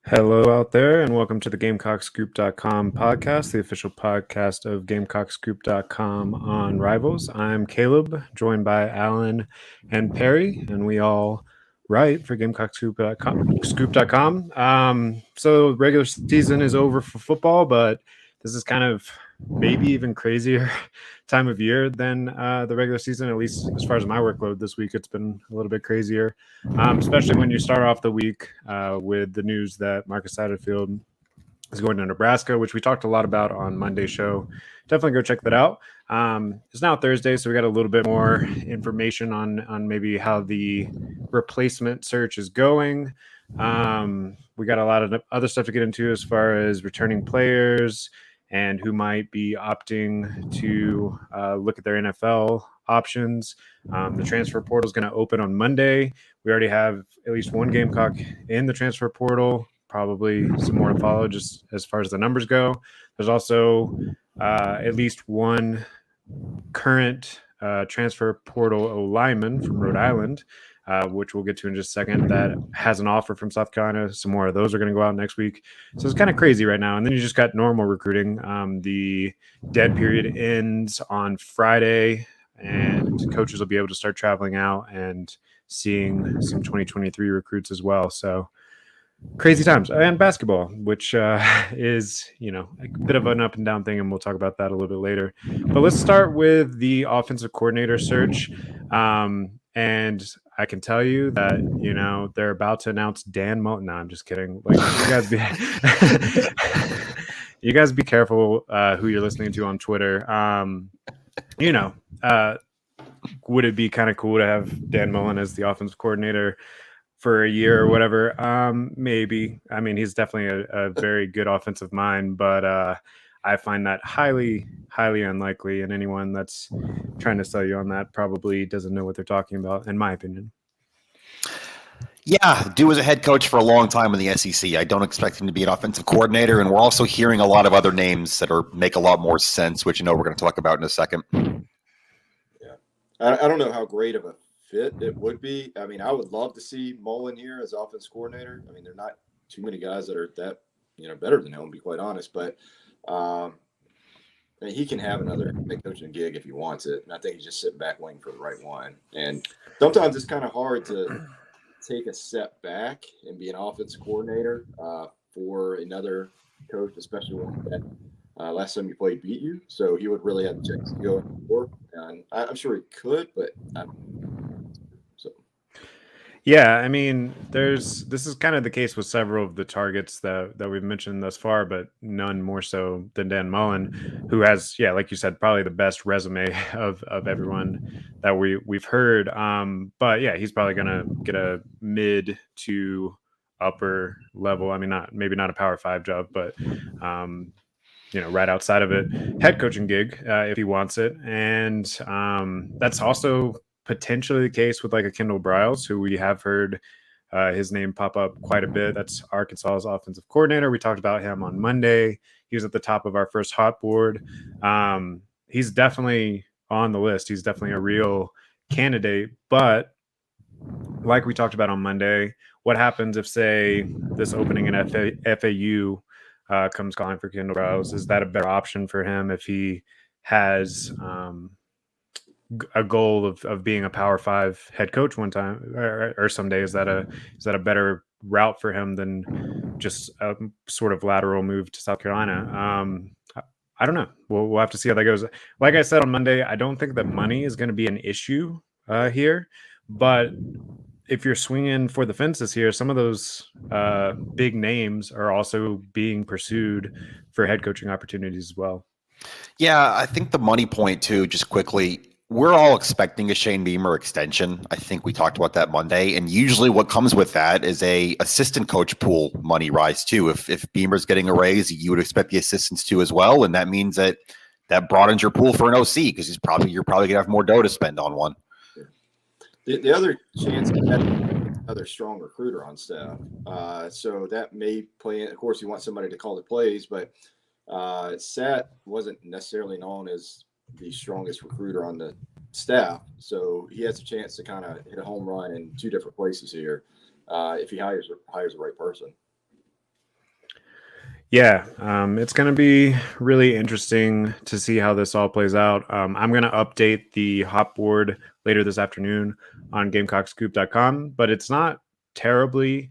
Hello out there, and welcome to the GamecockScoop.com podcast, the official podcast of GamecockScoop.com on Rivals. I'm Caleb, joined by Alan and Perry, and we all write for GamecockScoop.com. So regular season is over for football, but this is kind of maybe even crazier time of year than the regular season, at least as far as my workload this week. It's been a little bit crazier. Especially when you start off the week with the news that Marcus Satterfield is going to Nebraska, which we talked a lot about on Monday's show. Definitely go check that out. It's now Thursday, so we got a little bit more information on maybe how the replacement search is going. We got a lot of other stuff to get into as far as returning players and who might be opting to look at their NFL options. The transfer portal is going to open on Monday. We already have at least one Gamecock in the transfer portal, probably some more to follow just as far as the numbers go. There's also at least one current transfer portal O lineman from Rhode Island, which we'll get to in just a second, that has an offer from South Carolina. Some more of those are going to go out next week. So it's kind of crazy right now. And then you just got normal recruiting. The dead period ends on Friday, and coaches will be able to start traveling out and seeing some 2023 recruits as well. So crazy times. And basketball, which is, a bit of an up and down thing, and we'll talk about that a little bit later. But let's start with the offensive coordinator search. And I can tell you that, they're about to announce Dan Mullen. No, I'm just kidding. Like, you guys be careful who you're listening to on Twitter. Would it be kind of cool to have Dan Mullen as the offensive coordinator for a year or whatever? Maybe. I mean, he's definitely a very good offensive mind, but I find that highly, highly unlikely. And anyone that's trying to sell you on that probably doesn't know what they're talking about, in my opinion. Yeah, Dew was a head coach for a long time in the SEC. I don't expect him to be an offensive coordinator, and we're also hearing a lot of other names that make a lot more sense, which we're going to talk about in a second. Yeah, I don't know how great of a fit it would be. I mean, I would love to see Mullen here as offense coordinator. I mean, there are not too many guys that are that better than him, to be quite honest. But I mean, he can have another head coaching gig if he wants it, and I think he's just sitting back waiting for the right one. And sometimes it's kind of hard to take a step back and be an offense coordinator for another coach, especially one that last time you played beat you. So he would really have to check his skill before. And I'm sure he could, but Yeah, I mean, this is kind of the case with several of the targets that we've mentioned thus far, but none more so than Dan Mullen, who has, like you said, probably the best resume of everyone that we've heard. But yeah, he's probably gonna get a mid to upper level. I mean, maybe not a Power 5 job, but right outside of it, head coaching gig if he wants it. And that's also potentially the case with like a Kendall Briles, who we have heard his name pop up quite a bit. That's Arkansas's offensive coordinator. We talked about him on Monday. He was at the top of our first hot board. He's definitely on the list. He's definitely a real candidate. But like we talked about on Monday, what happens if, say, this opening in FAU comes calling for Kendall Briles? Is that a better option for him if he has a goal of being a Power 5 head coach one time or someday? Is that a better route for him than just a sort of lateral move to South Carolina? I don't know. We'll have to see how that goes. Like I said on Monday, I don't think that money is going to be an issue here, but if you're swinging for the fences here, some of those big names are also being pursued for head coaching opportunities as well. Yeah, I think the money point too, just quickly, we're all expecting a Shane Beamer extension. I think we talked about that Monday, and usually what comes with that is a assistant coach pool money rise too. If Beamer's getting a raise, you would expect the assistants to as well, and that means that broadens your pool for an OC because you're probably gonna have more dough to spend on one. The other chance is another strong recruiter on staff, so that may play in. Of course, you want somebody to call the plays, but Sat wasn't necessarily known as the strongest recruiter on the staff, so he has a chance to kind of hit a home run in two different places here if he hires the right person. Yeah, it's going to be really interesting to see how this all plays out. I'm going to update the hot board later this afternoon on GamecockScoop.com, but it's not terribly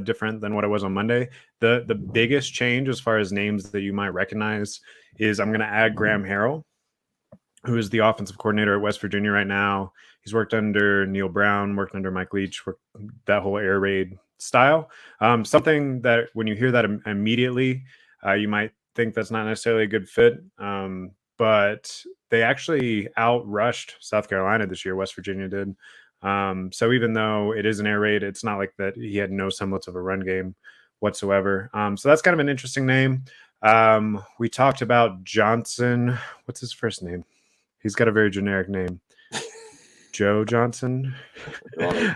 different than what it was on Monday. The biggest change as far as names that you might recognize is I'm going to add Graham Harrell, who is the offensive coordinator at West Virginia right now. He's worked under Neil Brown, worked under Mike Leach, that whole air raid style. Something that when you hear that immediately, you might think that's not necessarily a good fit. But they actually outrushed South Carolina this year. West Virginia did. So even though it is an air raid, it's not like that he had no semblance of a run game whatsoever. So that's kind of an interesting name. We talked about Johnson. What's his first name? He's got a very generic name. Joe Johnson. The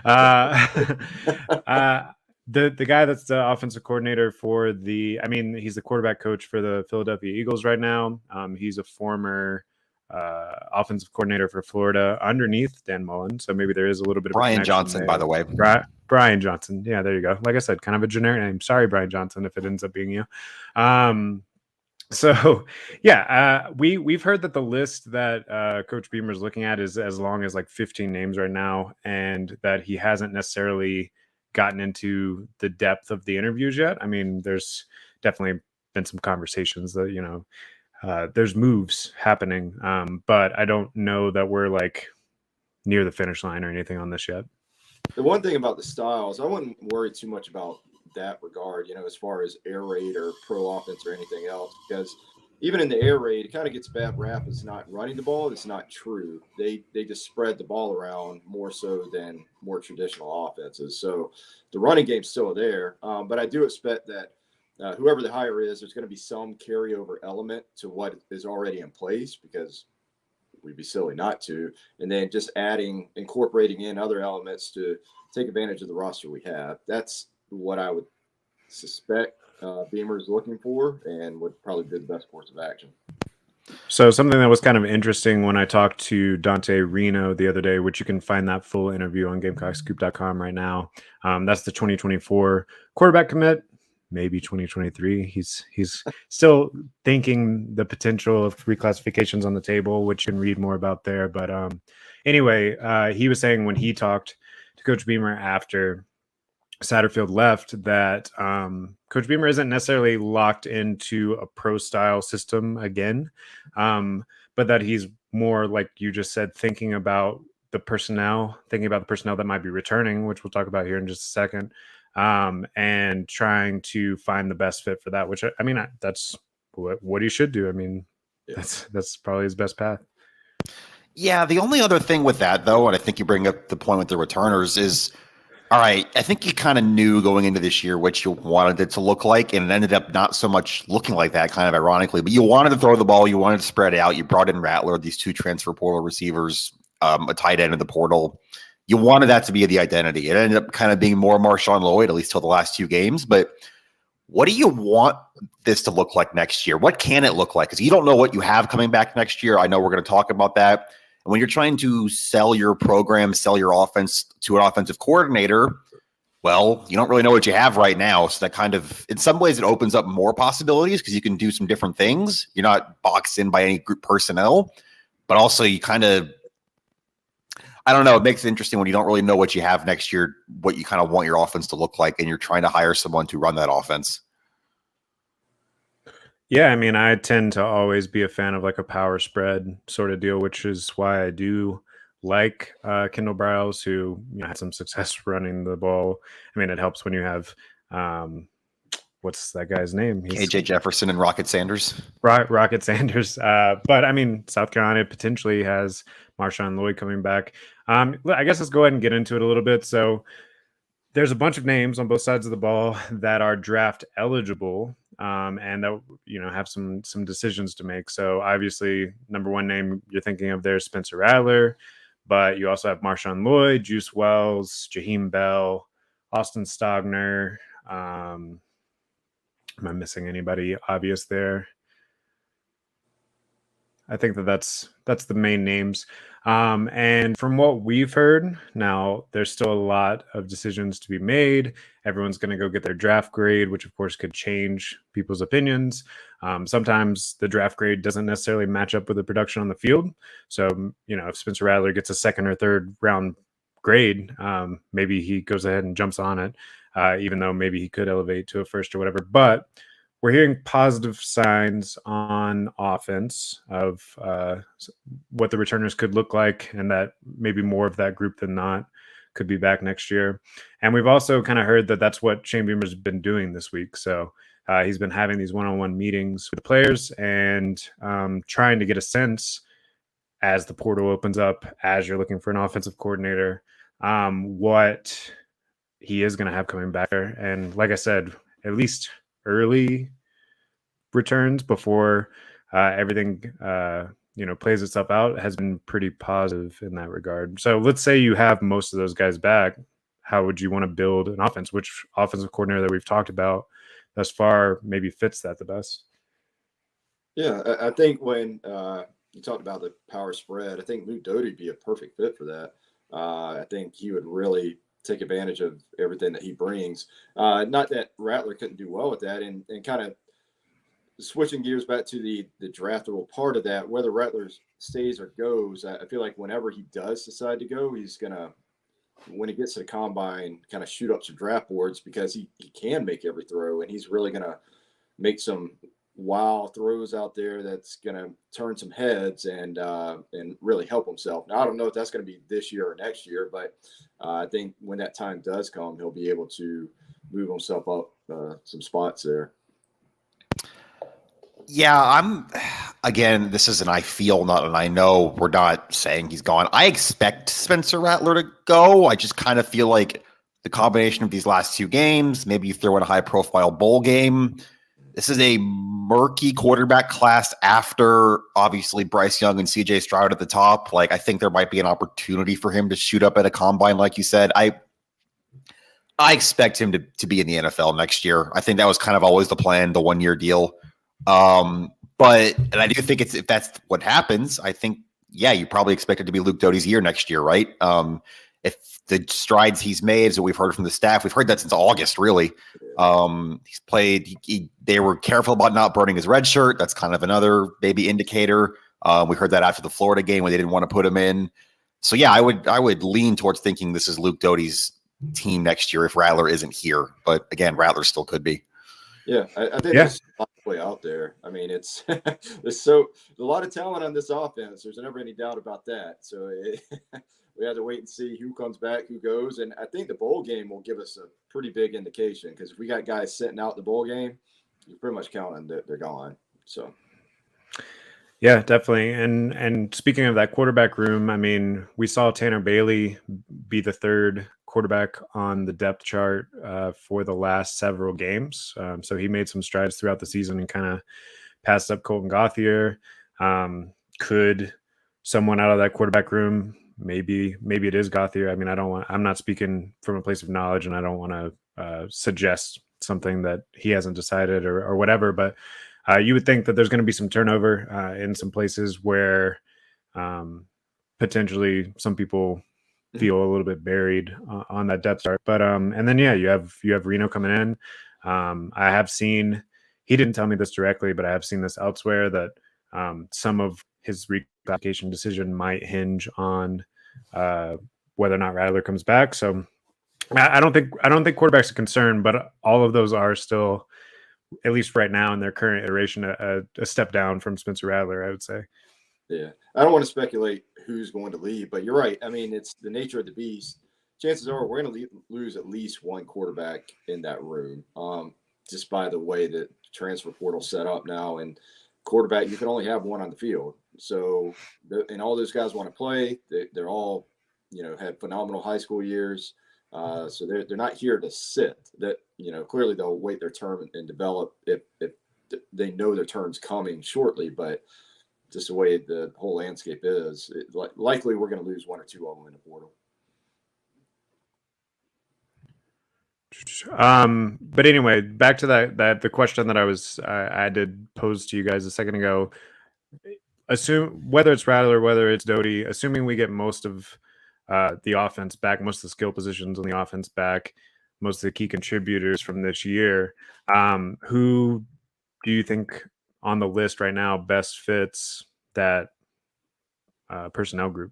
guy that's the offensive coordinator for he's the quarterback coach for the Philadelphia Eagles right now. He's a former offensive coordinator for Florida underneath Dan Mullen. So maybe there is a little bit of Brian Johnson, by the way. Brian Johnson. Yeah, there you go. Like I said, kind of a generic name. Sorry, Brian Johnson, if it ends up being you. So yeah, we've heard that the list that Coach Beamer is looking at is as long as like 15 names right now, and that he hasn't necessarily gotten into the depth of the interviews yet. I mean, there's definitely been some conversations that there's moves happening, but I don't know that we're like near the finish line or anything on this yet. The one thing about the styles, I wouldn't worry too much about that regard, as far as air raid or pro offense or anything else, because even in the air raid, it kind of gets bad rap as not running the ball. It's not true. They just spread the ball around more so than more traditional offenses. So the running game's still there, but I do expect that whoever the hire is, there's going to be some carryover element to what is already in place, because we'd be silly not to, and then just incorporating in other elements to take advantage of the roster we have. That's what I would suspect Beamer is looking for, and would probably be the best course of action. So something that was kind of interesting when I talked to Dante Reno the other day, which you can find that full interview on GamecockScoop.com right now. That's the 2024 quarterback commit, maybe 2023. He's still thinking the potential of reclassifications on the table, which you can read more about there. But anyway, he was saying when he talked to Coach Beamer after Satterfield left that Coach Beamer isn't necessarily locked into a pro style system again, but that he's more, like you just said, thinking about the personnel that might be returning, which we'll talk about here in just a second, and trying to find the best fit for that, which I mean, that's what he should do. I mean, that's probably his best path. Yeah, the only other thing with that, though, and I think you bring up the point with the returners, is all right, I think you kind of knew going into this year what you wanted it to look like, and it ended up not so much looking like that, kind of ironically. But you wanted to throw the ball, you wanted to spread it out. You brought in Rattler, these two transfer portal receivers, a tight end in the portal. You wanted that to be the identity. It ended up kind of being more Marshawn Lloyd, at least till the last 2 games. But what do you want this to look like next year? What can it look like? Because you don't know what you have coming back next year. I know we're going to talk about that. And when you're trying to sell your program, sell your offense to an offensive coordinator, well, you don't really know what you have right now. So that kind of, in some ways, it opens up more possibilities because you can do some different things. You're not boxed in by any group personnel, but also you kind of, I don't know, it makes it interesting when you don't really know what you have next year, what you kind of want your offense to look like, and you're trying to hire someone to run that offense. Yeah, I mean, I tend to always be a fan of like a power spread sort of deal, which is why I do like Kendall Briles, who had some success running the ball. I mean, it helps when you have what's that guy's name? KJ Jefferson and Rocket Sanders. Rocket Sanders. But I mean, South Carolina potentially has Marshawn Lloyd coming back. I guess let's go ahead and get into it a little bit. So there's a bunch of names on both sides of the ball that are draft eligible, and that have some decisions to make. So obviously, number one name you're thinking of there is Spencer Rattler, but you also have Marshawn Lloyd, Juice Wells, Jaheim Bell, Austin Stogner. Am I missing anybody obvious there? I think that's the main names. And from what we've heard, now there's still a lot of decisions to be made. Everyone's going to go get their draft grade, which of course could change people's opinions. Sometimes the draft grade doesn't necessarily match up with the production on the field. So, if Spencer Rattler gets a second or third round grade, maybe he goes ahead and jumps on it, even though maybe he could elevate to a first or whatever. But we're hearing positive signs on offense of what the returners could look like, and that maybe more of that group than not could be back next year. And we've also kind of heard that that's what Shane Beamer's been doing this week. So he's been having these one-on-one meetings with the players and trying to get a sense as the portal opens up, as you're looking for an offensive coordinator, what he is going to have coming back there. And like I said, at least early returns before everything plays itself out has been pretty positive in that regard. So let's say you have most of those guys back. How would you want to build an offense? Which offensive coordinator that we've talked about thus far maybe fits that the best? Yeah, I think when you talked about the power spread, I think Luke Doty would be a perfect fit for that. I think he would really take advantage of everything that he brings. Not that Rattler couldn't do well with that, and kind of switching gears back to the draftable part of that, whether Rattler stays or goes, I feel like whenever he does decide to go, he's gonna, when he gets to the combine, kind of shoot up some draft boards because he can make every throw, and he's really gonna make some wow throws out there that's gonna turn some heads and really help himself. Now I don't know if that's gonna be this year or next year, but I think when that time does come, he'll be able to move himself up some spots there. Yeah, again, this is an I feel, not an I know. We're not saying he's gone. I expect Spencer Rattler to go. I just kind of feel like the combination of these last two games, maybe you throw in a high profile bowl game. This is a murky quarterback class after obviously Bryce Young and CJ Stroud at the top. Like, I think there might be an opportunity for him to shoot up at a combine, like you said. I expect him to be in the NFL next year. I think that was kind of always the plan, the 1 year deal. But I do think if that's what happens, I think, yeah, you probably expect it to be Luke Doty's year next year, right? If the strides he's made, so we've heard from the staff, we've heard that since August, really. He's played, they were careful about not burning his red shirt. That's kind of another maybe indicator. We heard that after the Florida game when they didn't want to put him in. So yeah, I would lean towards thinking this is Luke Doty's team next year if Rattler isn't here. But again, Rattler still could be. Yeah, I think there's a lot of play out there. I mean, there's a lot of talent on this offense. There's never any doubt about that. So we have to wait and see who comes back, who goes. And I think the bowl game will give us a pretty big indication, because if we got guys sitting out the bowl game, you're pretty much counting that they're gone. So. Yeah, definitely. And speaking of that quarterback room, I mean, we saw Tanner Bailey be the third quarterback on the depth chart for the last several games. So he made some strides throughout the season and kind of passed up Colton Gauthier. Could someone out of that quarterback room, maybe it is Gauthier. I mean, I'm not speaking from a place of knowledge, and I don't want to suggest something that he hasn't decided or whatever, but you would think that there's going to be some turnover in some places where potentially some people feel a little bit buried on that depth chart. But and then you have Reno coming in. I have seen, he didn't tell me this directly, but I have seen this elsewhere that some of his reclassification decision might hinge on whether or not Rattler comes back. So I don't think quarterback's a concern, but all of those are still, at least right now in their current iteration, a step down from Spencer Rattler, I would say. Yeah, I don't want to speculate who's going to leave, but you're right. I mean, it's the nature of the beast. Chances are we're going to lose at least one quarterback in that room, just by the way that transfer portal set up now. And quarterback, you can only have one on the field. So, and all those guys want to play. They're all, had phenomenal high school years. So they're not here to sit. That, clearly they'll wait their turn and develop if they know their turn's coming shortly. But just the way the whole landscape is, likely we're going to lose one or two of them in the portal. But anyway, back to that the question that I did pose to you guys a second ago. assume whether it's Rattler, whether it's Doty, assuming we get most of the offense back, most of the skill positions on the offense back, most of the key contributors from this year, who do you think on the list right now best fits that personnel group?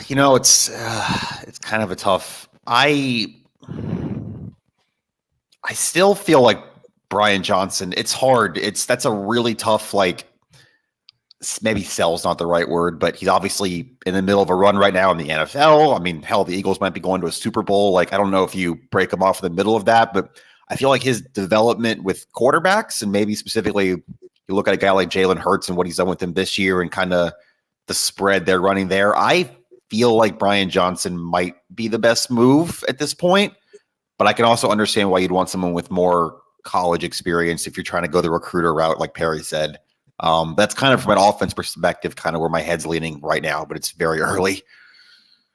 It's kind of a tough. I still feel like Brian Johnson. It's hard. That's a really tough, like, maybe sell's not the right word, but he's obviously in the middle of a run right now in the NFL. I mean, hell, the Eagles might be going to a Super Bowl. Like, I don't know if you break him off in the middle of that, but I feel like his development with quarterbacks, and maybe specifically you look at a guy like Jalen Hurts and what he's done with him this year and kind of the spread they're running there. I feel like Brian Johnson might be the best move at this point, but I can also understand why you'd want someone with more college experience if you're trying to go the recruiter route, like Perry said. That's kind of from an offense perspective, kind of where my head's leaning right now, but it's very early.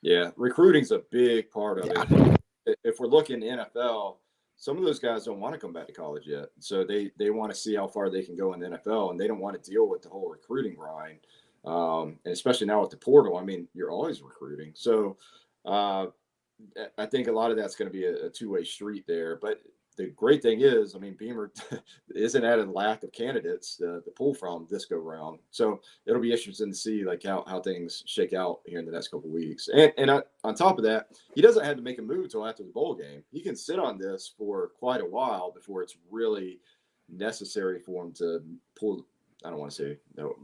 Yeah, recruiting's a big part of it. If we're looking NFL, some of those guys don't want to come back to college yet, so they want to see how far they can go in the NFL, and they don't want to deal with the whole recruiting grind. And especially now with the portal, I mean, you're always recruiting. So I think a lot of that's going to be a two-way street there. But the great thing is, I mean, Beamer isn't at a lack of candidates to pull from this go round. So it'll be interesting to see like how things shake out here in the next couple of weeks. And on top of that, he doesn't have to make a move until after the bowl game. He can sit on this for quite a while before it's really necessary for him to pull. I don't want to say no,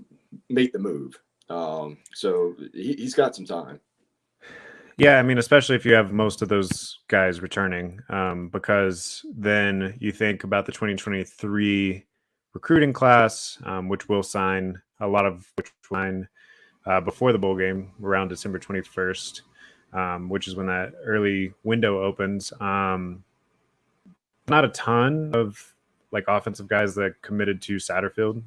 make the move. So he's got some time. Yeah, I mean, especially if you have most of those guys returning, because then you think about the 2023 recruiting class, which will sign a lot of which will sign before the bowl game around December 21st, which is when that early window opens. Not a ton of like offensive guys that committed to Satterfield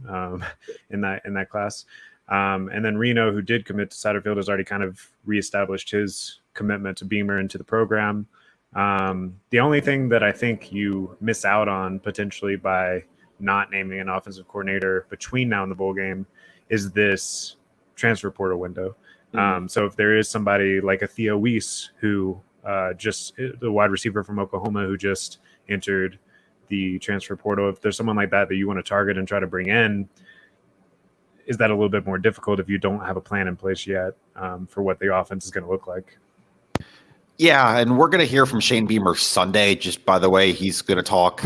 in that class. And then Reno, who did commit to Satterfield, has already kind of reestablished his commitment to Beamer into the program. The only thing that I think you miss out on potentially by not naming an offensive coordinator between now and the bowl game is this transfer portal window. So if there is somebody like a Theo Weiss, who just the wide receiver from Oklahoma, who just entered the transfer portal, if there's someone like that you want to target and try to bring in, is that a little bit more difficult if you don't have a plan in place yet for what the offense is going to look like? Yeah, and we're going to hear from Shane Beamer Sunday. Just by the way, he's going to talk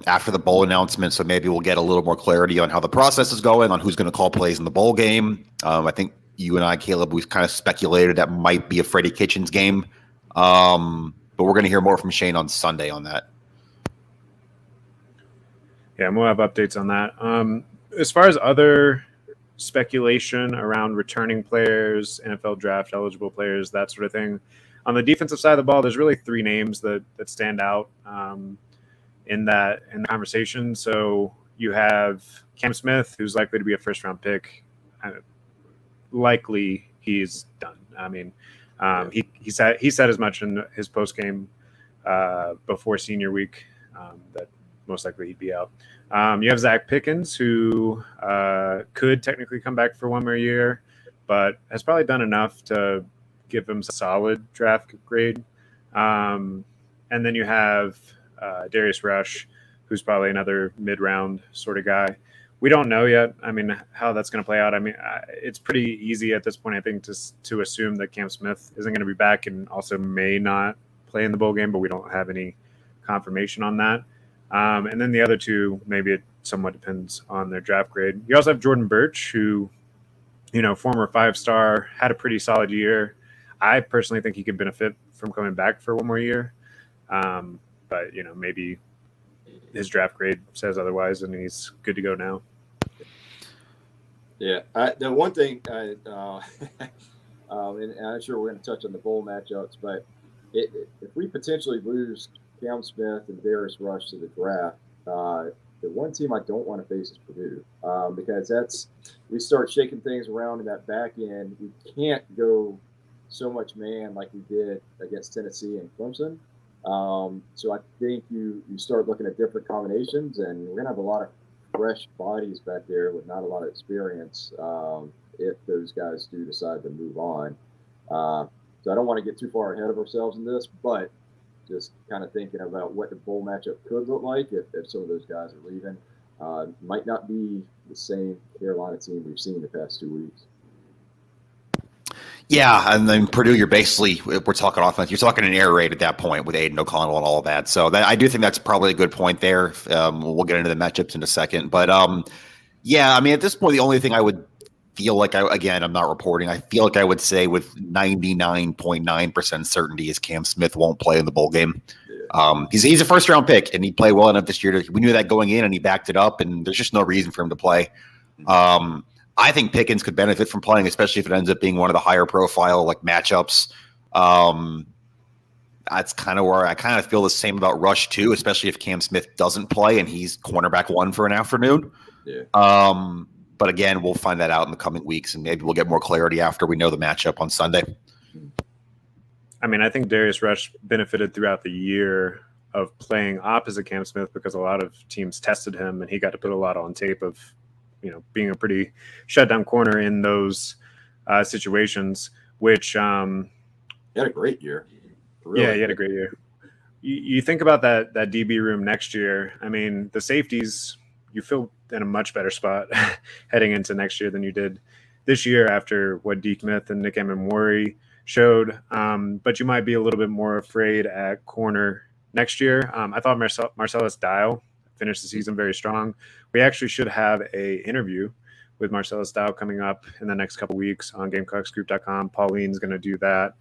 after the bowl announcement, so maybe we'll get a little more clarity on how the process is going, on who's going to call plays in the bowl game. I think you and I, Caleb, we've kind of speculated that might be a Freddie Kitchens game, but we're going to hear more from Shane on Sunday on that. Yeah, and we'll have updates on that. As far as other speculation around returning players, NFL draft eligible players, that sort of thing. On the defensive side of the ball, there's really three names that stand out in the conversation. So you have Cam Smith, who's likely to be a first-round pick. Likely he's done. I mean, he said as much in his post game before senior week that most likely he'd be out. You have Zach Pickens, who could technically come back for one more year, but has probably done enough to give him a solid draft grade. And then you have Darius Rush, who's probably another mid-round sort of guy. We don't know yet. I mean, how that's going to play out. I mean, it's pretty easy at this point, I think, to assume that Cam Smith isn't going to be back and also may not play in the bowl game, but we don't have any confirmation on that. And then the other two, maybe it somewhat depends on their draft grade. You also have Jordan Birch, who, former 5-star, had a pretty solid year. I personally think he could benefit from coming back for one more year. But, maybe his draft grade says otherwise and he's good to go now. Yeah. The one thing, and I'm sure we're going to touch on the bowl matchups, but if we potentially lose Cam Smith and Darius Rush to the draft, the one team I don't want to face is Purdue, because we start shaking things around in that back end. We can't go so much man like we did against Tennessee and Clemson. So I think you start looking at different combinations, and we're going to have a lot of fresh bodies back there with not a lot of experience if those guys do decide to move on. So I don't want to get too far ahead of ourselves in this, but just kind of thinking about what the bowl matchup could look like if some of those guys are leaving. Might not be the same Carolina team we've seen the past 2 weeks. Yeah, and then Purdue, we're talking offense. You're talking an air raid at that point with Aiden O'Connell and all of that. So I do think that's probably a good point there. We'll get into the matchups in a second. But, yeah, I mean, at this point, the only thing I would feel like, I'm not reporting. I feel like I would say with 99.9% certainty is Cam Smith won't play in the bowl game. He's a first-round pick, and he played well enough this year. We knew that going in, and he backed it up, and there's just no reason for him to play. I think Pickens could benefit from playing, especially if it ends up being one of the higher profile like matchups. That's kind of where I kind of feel the same about Rush too, especially if Cam Smith doesn't play and he's cornerback 1 for an afternoon. Yeah. But again, we'll find that out in the coming weeks, and maybe we'll get more clarity after we know the matchup on Sunday. I mean, I think Darius Rush benefited throughout the year of playing opposite Cam Smith because a lot of teams tested him, and he got to put a lot on tape of, being a pretty shutdown corner in those situations, which he had a great year. Really. Yeah, he had a great year. You think about that DB room next year. I mean, the safeties, you feel in a much better spot heading into next year than you did this year after what Deke Smith and Nick Emmanwori showed. But you might be a little bit more afraid at corner next year. I thought Marcellus Dial finished the season very strong. We actually should have a interview with Marcellus Dial coming up in the next couple weeks on GamecockScoop.com. Pauline's going to do that.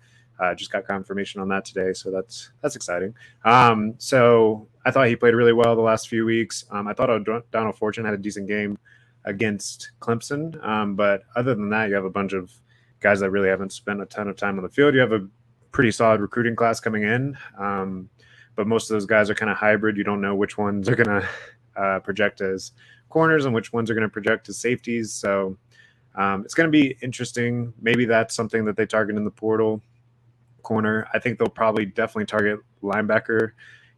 Just got confirmation on that today, so that's exciting. So I thought he played really well the last few weeks. I thought Donald Fortune had a decent game against Clemson, but other than that, you have a bunch of guys that really haven't spent a ton of time on the field. You have a pretty solid recruiting class coming in, but most of those guys are kind of hybrid. You don't know which ones are going to project as corners and which ones are going to project as safeties. So it's going to be interesting. Maybe that's something that they target in the portal. Corner, I think they'll probably definitely target linebacker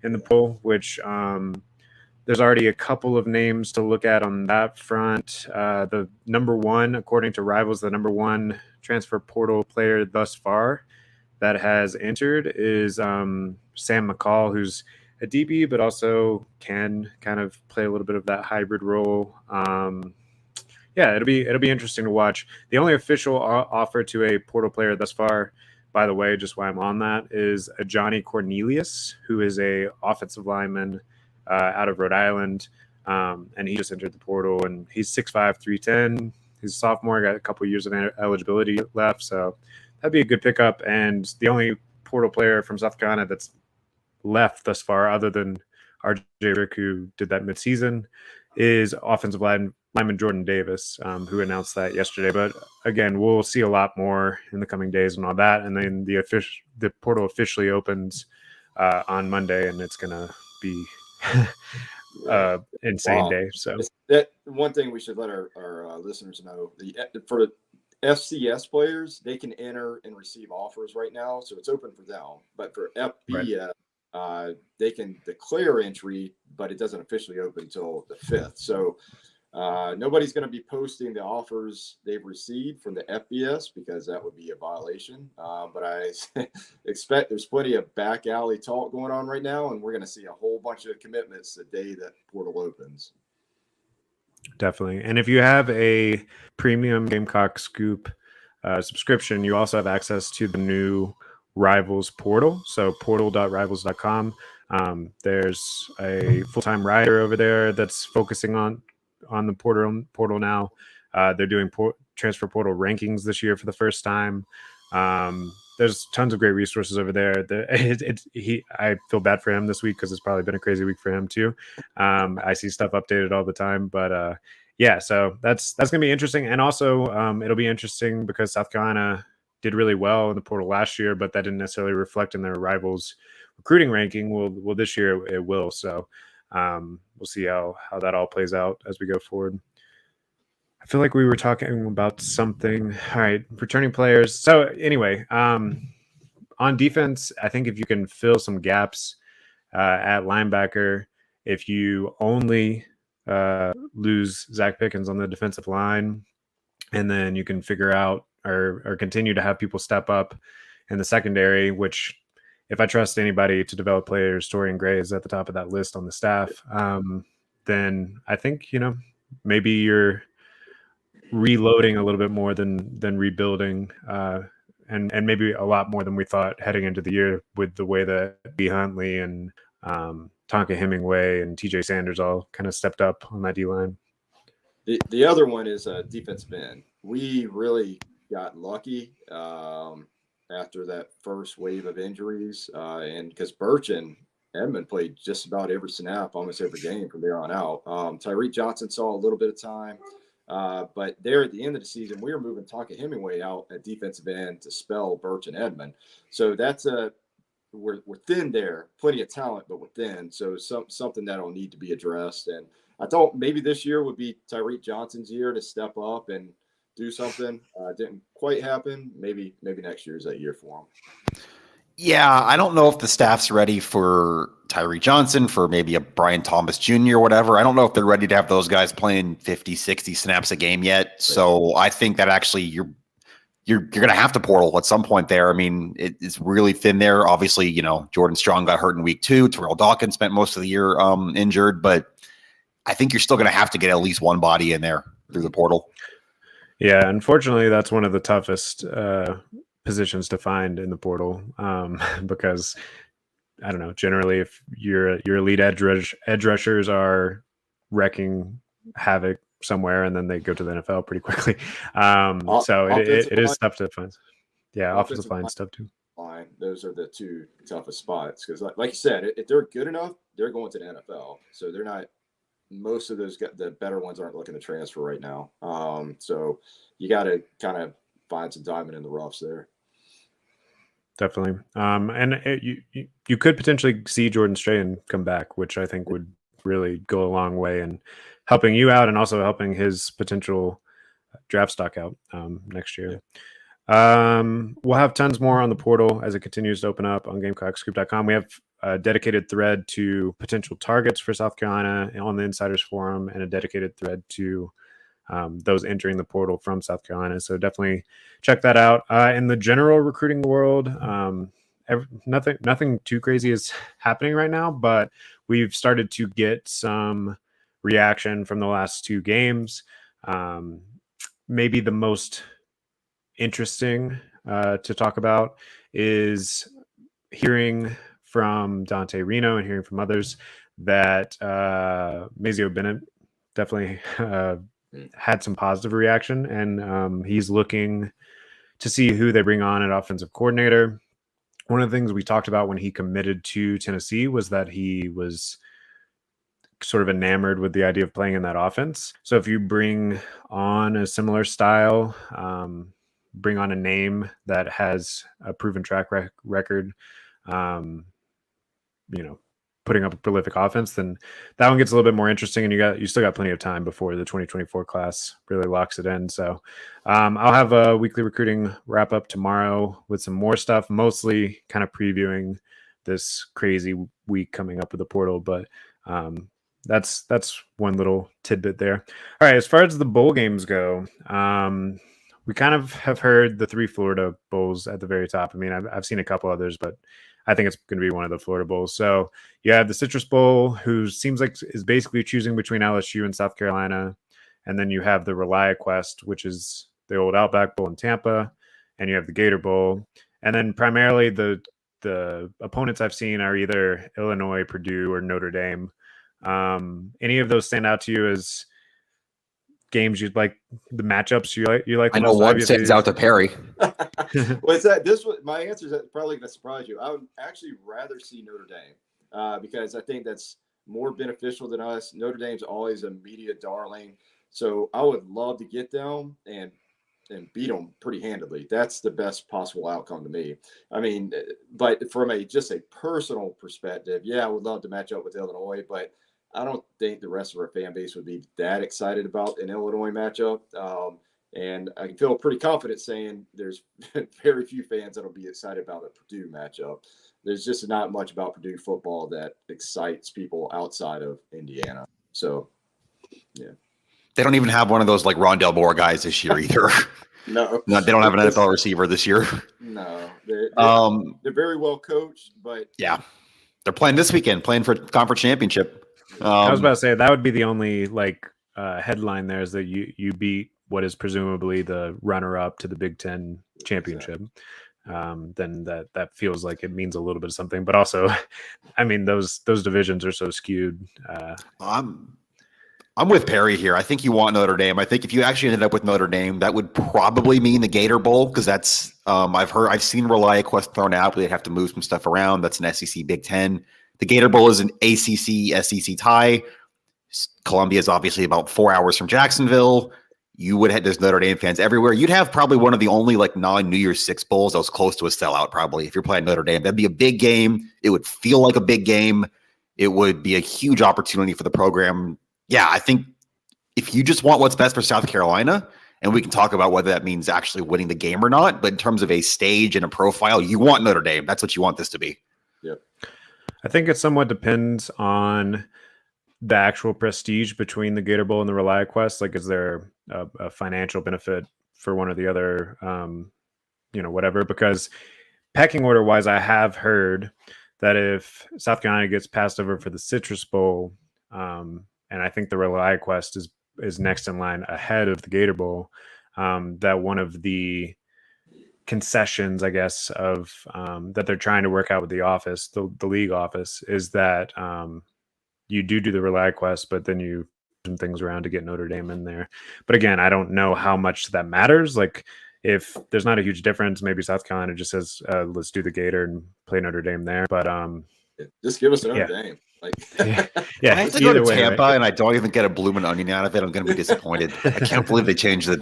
in the pool, which there's already a couple of names to look at on that front. The number one, according to Rivals, the number one transfer portal player thus far that has entered is Sam McCall, who's a DB, but also can kind of play a little bit of that hybrid role. Yeah, it'll be interesting to watch. The only official offer to a portal player thus far, by the way, just why I'm on that, is a Johnny Cornelius, who is a offensive lineman out of Rhode Island, and he just entered the portal, and he's 6'5", 310. He's a sophomore, got a couple years of eligibility left, so that'd be a good pickup. And the only portal player from South Carolina that's left thus far, other than RJ Rick, who did that midseason, is offensive lineman Jordan Davis, who announced that yesterday. But again, we'll see a lot more in the coming days and all that. And then the portal officially opens on Monday, and it's gonna be insane day. So that one thing we should let our listeners know: for FCS players, they can enter and receive offers right now, so it's open for them. But for FBS, they can declare entry, but it doesn't officially open until the 5th. So nobody's going to be posting the offers they've received from the FBS because that would be a violation. But I expect there's plenty of back alley talk going on right now, and we're going to see a whole bunch of commitments the day that portal opens. Definitely. And if you have a premium Gamecock Scoop subscription, you also have access to the new Rivals portal. So portal.rivals.com. There's a full-time writer over there that's focusing on the portal now. They're doing transfer portal rankings this year for the first time. There's tons of great resources over there. I feel bad for him this week because it's probably been a crazy week for him too. I see stuff updated all the time, but yeah, so that's gonna be interesting. And also it'll be interesting because South Carolina did really well in the portal last year, but that didn't necessarily reflect in their Rivals recruiting ranking. Well, this year it will. So we'll see how that all plays out as we go forward. I feel like we were talking about something. All right, returning players. So anyway, on defense, I think if you can fill some gaps at linebacker, if you only lose Zach Pickens on the defensive line, and then you can figure out or continue to have people step up in the secondary, which if I trust anybody to develop players, Torian Gray is at the top of that list on the staff. Then I think, maybe you're reloading a little bit more than rebuilding, and maybe a lot more than we thought heading into the year with the way that B. Huntley and Tonka Hemingway and TJ Sanders all kind of stepped up on that D line. The other one is defensive end. We really got lucky after that first wave of injuries, and because Birch and Edmond played just about every snap, almost every game from there on out. Tyreek Johnson saw a little bit of time, but there at the end of the season, we were moving Tonka Hemingway out at defensive end to spell Birch and Edmond. So that's we're thin there, plenty of talent, but we're thin. So something that'll need to be addressed. And I thought maybe this year would be Tyreek Johnson's year to step up and do something. Didn't quite happen. Maybe next year is that year for him. Yeah, I don't know if the staff's ready for Tyree Johnson, for maybe a Brian Thomas Jr. or whatever. I don't know if they're ready to have those guys playing 50, 60 snaps a game yet. So I think that actually you're going to have to portal at some point there. I mean, it's really thin there. Obviously, Jordan Strong got hurt in week 2. Terrell Dawkins spent most of the year injured, but I think you're still going to have to get at least one body in there through the portal. Yeah, unfortunately, that's one of the toughest positions to find in the portal, because I don't know, generally if your elite edge rushers are wrecking havoc somewhere and then they go to the NFL pretty quickly. So it is tough to find. Yeah, offensive line stuff too. Line, those are the two toughest spots because like you said, if they're good enough, they're going to the NFL. So they're not, most of those, the better ones aren't looking to transfer right now. So you got to kind of find some diamond in the roughs there. Definitely. And you could potentially see Jordan Strahan come back, which I think would really go a long way in helping you out and also helping his potential draft stock out next year. We'll have tons more on the portal as it continues to open up on GamecockScoop.com. We have a dedicated thread to potential targets for South Carolina on the Insiders Forum and a dedicated thread to those entering the portal from South Carolina. So definitely check that out. In the general recruiting world, nothing too crazy is happening right now, but we've started to get some reaction from the last 2 games. Maybe the most interesting to talk about is hearing from Dante Reno and hearing from others that Mazeo Bennett definitely had some positive reaction, and he's looking to see who they bring on at offensive coordinator. One of the things we talked about when he committed to Tennessee was that he was sort of enamored with the idea of playing in that offense. So if you bring on a similar style, bring on a name that has a proven track record, putting up a prolific offense, then that one gets a little bit more interesting, and you still got plenty of time before the 2024 class really locks it in. So I'll have a weekly recruiting wrap up tomorrow with some more stuff, mostly kind of previewing this crazy week coming up with the portal. But that's one little tidbit there. All right, as far as the bowl games go, we kind of have heard the 3 Florida bowls at the very top. I mean, I've seen a couple others, but I think it's going to be one of the Florida bowls. So you have the Citrus Bowl, who seems like is basically choosing between LSU and South Carolina. And then you have the ReliaQuest, which is the old Outback Bowl in Tampa. And you have the Gator Bowl. And then primarily the opponents I've seen are either Illinois, Purdue, or Notre Dame. Any of those stand out to you as games you'd like, the matchups you like? I know one stands out to Perry. My answer is probably going to surprise you. I would actually rather see Notre Dame because I think that's more beneficial than us. Notre Dame's always a media darling, so I would love to get them and beat them pretty handedly. That's the best possible outcome to me. I mean, but from just a personal perspective, yeah, I would love to match up with Illinois, but I don't think the rest of our fan base would be that excited about an Illinois matchup. And I feel pretty confident saying there's very few fans that'll be excited about a Purdue matchup. There's just not much about Purdue football that excites people outside of Indiana. So They don't even have one of those like Rondell Moore guys this year either. No, No, they don't have an NFL receiver this year. No, they're very well coached, but Yeah, they're playing this weekend, playing for conference championship. I was about to say that would be the only like headline there is that you beat what is presumably the runner-up to the Big Ten championship. Then that feels like it means a little bit of something. But also, I mean, those divisions are so skewed. I'm with Perry here. I think you want Notre Dame. I think if you actually ended up with Notre Dame, that would probably mean the Gator Bowl because that's I've seen ReliaQuest thrown out, but they'd have to move some stuff around. That's an SEC Big Ten. The Gator Bowl is an ACC SEC tie. Columbia is obviously about 4 hours from Jacksonville. You would have there's Notre Dame fans everywhere. You'd have probably one of the only like non-New Year's Six bowls that was close to a sellout. Probably if you're playing Notre Dame, that'd be a big game. It would feel like a big game. It would be a huge opportunity for the program. Yeah, I think if you just want what's best for South Carolina, and we can talk about whether that means actually winning the game or not, but in terms of a stage and a profile, you want Notre Dame. That's what you want this to be. Yep. I think it somewhat depends on the actual prestige between the Gator Bowl and the ReliaQuest. Like, is there a financial benefit for one or the other? Whatever. Because pecking order wise, I have heard that if South Carolina gets passed over for the Citrus Bowl, and I think the ReliaQuest is next in line ahead of the Gator Bowl, that one of the concessions, I guess, of that they're trying to work out with the office, the league office, is that you do the ReliaQuest, but then you some things around to get Notre Dame in there. But again, I don't know how much that matters. Like, if there's not a huge difference, maybe South Carolina just says, let's do the Gator and play Notre Dame there. But just give us Notre Dame. Like, I have to go to Tampa, right? And I don't even get a blooming onion out of it. I'm going to be disappointed. I can't believe they changed it.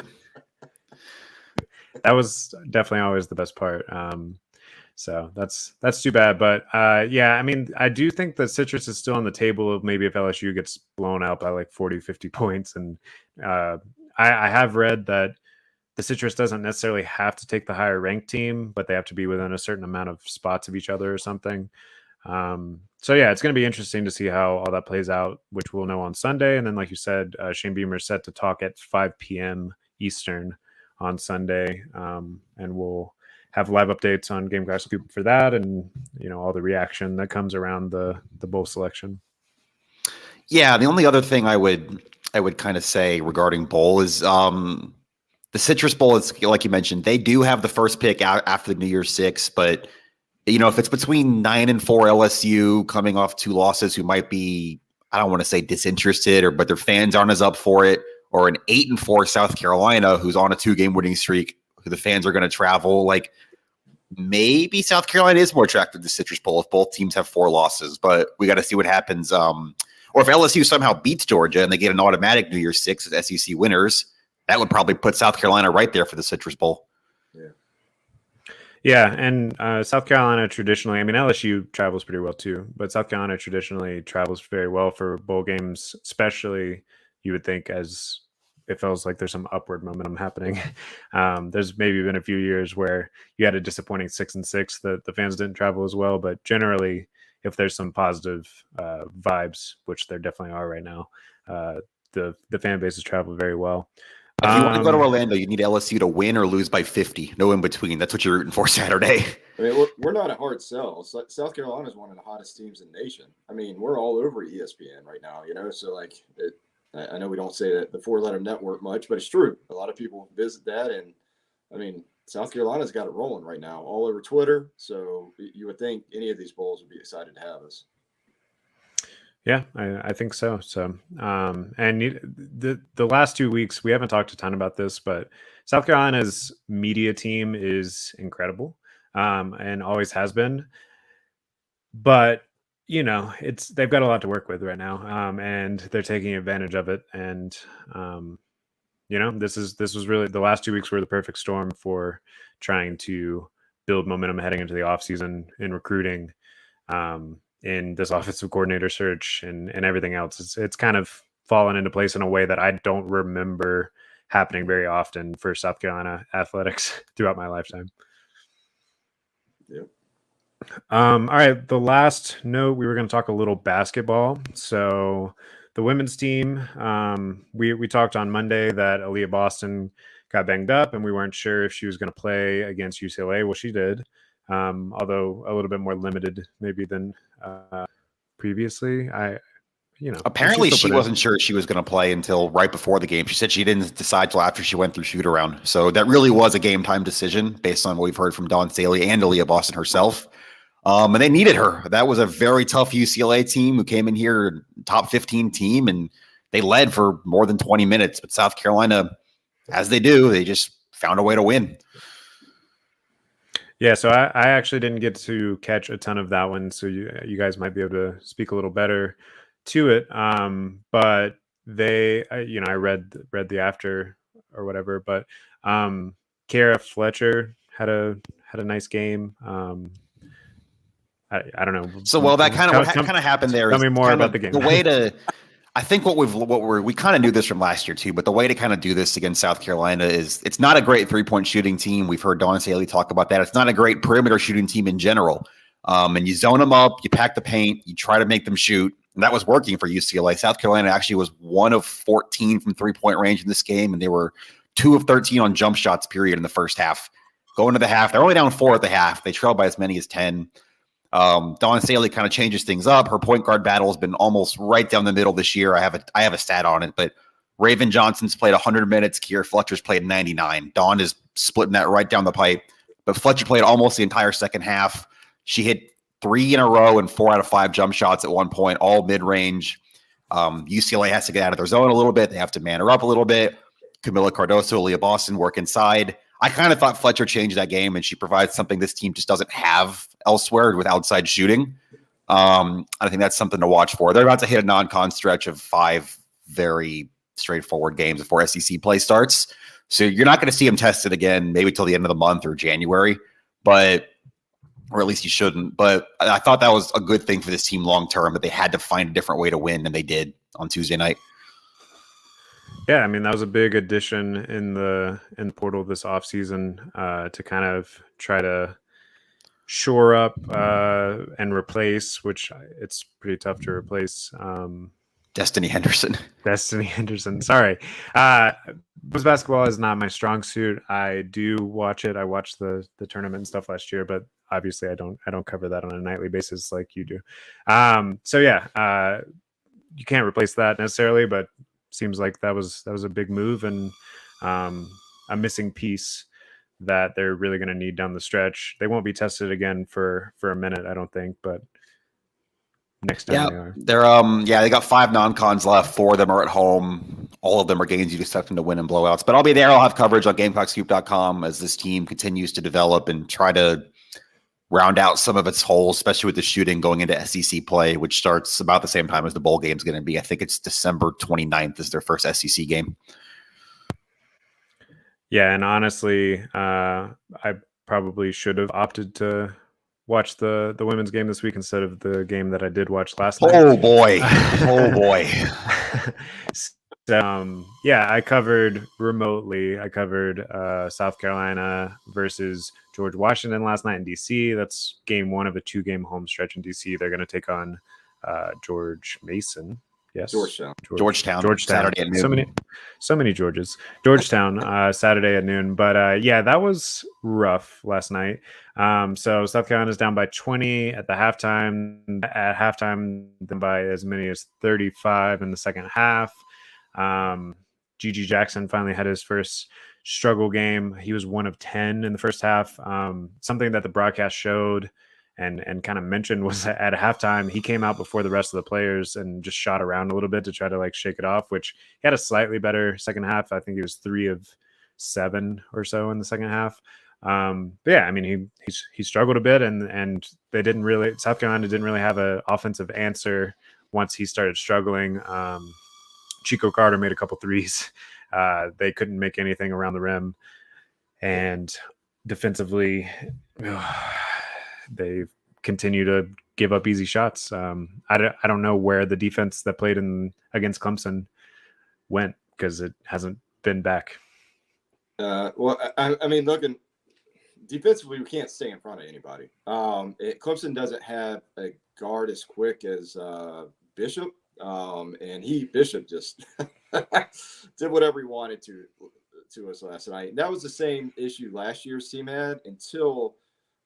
That was definitely always the best part. So that's too bad. But yeah, I mean, I do think that Citrus is still on the table of maybe if LSU gets blown out by like 40, 50 points. And I have read that the Citrus doesn't necessarily have to take the higher ranked team, but they have to be within a certain amount of spots of each other or something. So yeah, it's going to be interesting to see how all that plays out, which we'll know on Sunday. And then, like you said, Shane Beamer is set to talk at 5 p.m. Eastern on Sunday. And we'll have live updates on Gamecock Scoop for that, and all the reaction that comes around the bowl selection. Yeah, the only other thing I would kind of say regarding bowl is the Citrus Bowl is, like you mentioned, they do have the first pick out after the New Year's Six, but if it's between 9-4 LSU coming off 2 losses, who might be, I don't want to say disinterested, but their fans aren't as up for it, or an 8-4 South Carolina who's on a 2-game winning streak, who the fans are going to travel. Like, maybe South Carolina is more attractive to Citrus Bowl if both teams have 4 losses, but we got to see what happens. Or if LSU somehow beats Georgia and they get an automatic New Year's Six as SEC winners, that would probably put South Carolina right there for the Citrus Bowl. Yeah, and South Carolina traditionally, I mean, LSU travels pretty well too, but South Carolina traditionally travels very well for bowl games, especially you would think as it feels like there's some upward momentum happening. There's maybe been a few years where you had a disappointing 6-6 that the fans didn't travel as well, but generally, if there's some positive vibes, which there definitely are right now, the fan bases travel very well. If you want to go to Orlando, you need LSU to win or lose by 50. No in between. That's what you're rooting for Saturday. I mean, we're not a hard sell. South Carolina is one of the hottest teams in the nation. I mean, we're all over ESPN right now, So, like, I know we don't say that the 4-letter network much, but it's true. A lot of people visit that, and I mean, South Carolina's got it rolling right now, all over Twitter. So you would think any of these bowls would be excited to have us. Yeah, I think so. So, and the last 2 weeks, we haven't talked a ton about this, but South Carolina's media team is incredible, and always has been. But they've got a lot to work with right now, and they're taking advantage of it. And this was really the last 2 weeks were the perfect storm for trying to build momentum heading into the offseason in recruiting. In this offensive coordinator search and everything else. It's kind of fallen into place in a way that I don't remember happening very often for South Carolina athletics throughout my lifetime. Yep. All right. The last note, we were going to talk a little basketball. So the women's team, we talked on Monday that Aaliyah Boston got banged up, and we weren't sure if she was going to play against UCLA. Well, she did, although a little bit more limited maybe than previously. Apparently she wasn't sure she was going to play until right before the game. She said she didn't decide till after she went through shoot around. So that really was a game time decision based on what we've heard from Dawn Staley and Aaliyah Boston herself. And they needed her. That was a very tough UCLA team who came in here, top 15 team, and they led for more than 20 minutes. But South Carolina, as they do, they just found a way to win. Yeah, so I actually didn't get to catch a ton of that one, so you guys might be able to speak a little better to it. But I read the after or whatever. But Kara Fletcher had a nice game. I don't know. So that kind of happened there. Tell me more about the game. The way to, I think we kind of knew this from last year too, but the way to kind of do this against South Carolina is it's not a great 3-point shooting team. We've heard Dawn Staley talk about that. It's not a great perimeter shooting team in general. And you zone them up, you pack the paint, you try to make them shoot. And that was working for UCLA. South Carolina actually was 1 of 14 from 3-point range in this game, and they were 2 of 13 on jump shots, period, in the first half. Going to the half, they're only down 4 at the half. They trailed by as many as 10. Dawn Staley kind of changes things up. Her point guard battle has been almost right down the middle this year. I have a stat on it, but Raven Johnson's played 100 minutes. Kira Fletcher's played 99. Dawn is splitting that right down the pipe, but Fletcher played almost the entire second half. She hit 3 in a row and 4 out of 5 jump shots at one point, all mid-range. UCLA has to get out of their zone a little bit. They have to man her up a little bit. Camila Cardoso, Aaliyah Boston work inside. I kind of thought Fletcher changed that game, and she provides something this team just doesn't have elsewhere with outside shooting. I think that's something to watch for. They're about to hit a non-con stretch of 5 very straightforward games before SEC play starts. So you're not going to see them tested again, maybe till the end of the month or January, or at least you shouldn't. But I thought that was a good thing for this team long-term, that they had to find a different way to win, and they did on Tuesday night. Yeah, I mean, that was a big addition in the portal this offseason to kind of try to shore up and replace, which it's pretty tough to replace. Destiny Henderson. Sorry. Women's basketball is not my strong suit. I do watch it. I watched the tournament and stuff last year, but obviously I don't cover that on a nightly basis like you do. So yeah, you can't replace that necessarily, but seems like that was a big move and a missing piece that they're really going to need down the stretch. They won't be tested again for a minute, I don't think, but next time they are. They got 5 non-cons left. 4 of them are at home. All of them are games you expect them to win in blowouts. But I'll be there. I'll have coverage on GamecockScoop.com as this team continues to develop and try to round out some of its holes, especially with the shooting going into SEC play, which starts about the same time as the bowl game is going to be. I think it's December 29th is their first SEC game. Yeah, and honestly, I probably should have opted to watch the women's game this week instead of the game that I did watch last night. Oh boy. So, I covered remotely. I covered South Carolina versus George Washington last night in DC. That's game 1 of a 2-game home stretch in DC. They're going to take on George Mason. Yes, Georgetown. Saturday at noon. So many Georges. Georgetown Saturday at noon. But that was rough last night. So South Carolina's down by 20 at the halftime. At halftime, then by as many as 35 in the second half. Gigi Jackson finally had his first struggle game. He was 1 of 10 in the first half. Something that the broadcast showed and kind of mentioned was that at halftime, he came out before the rest of the players and just shot around a little bit to try to like shake it off, which he had a slightly better second half. I think he was 3 of 7 or so in the second half. But yeah, I mean, he struggled a bit and South Carolina didn't really have an offensive answer once he started struggling. Chico Carter made a couple threes. They couldn't make anything around the rim, and defensively, they continue to give up easy shots. I don't know where the defense that played against Clemson went because it hasn't been back. I mean, looking defensively, we can't stay in front of anybody. Clemson doesn't have a guard as quick as Bishop, And Bishop just did whatever he wanted to us last night. And that was the same issue last year's team had until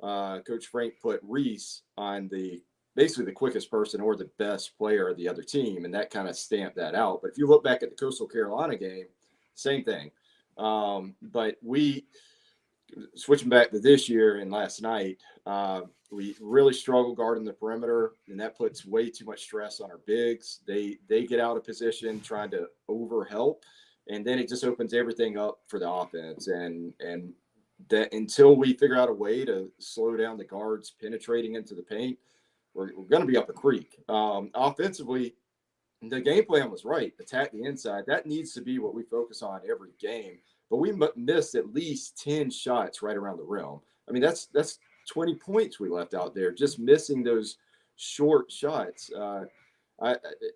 Coach Frank put Reese on basically the quickest person or the best player of the other team, and that kind of stamped that out. But if you look back at the Coastal Carolina game, same thing. But switching back to this year and last night, we really struggle guarding the perimeter, and that puts way too much stress on our bigs. They get out of position trying to overhelp, and then it just opens everything up for the offense. And that until we figure out a way to slow down the guards penetrating into the paint, we're going to be up a creek. Offensively, the game plan was right. Attack the inside. That needs to be what we focus on every game. But we missed at least 10 shots right around the rim. I mean, that's 20 points we left out there, just missing those short shots.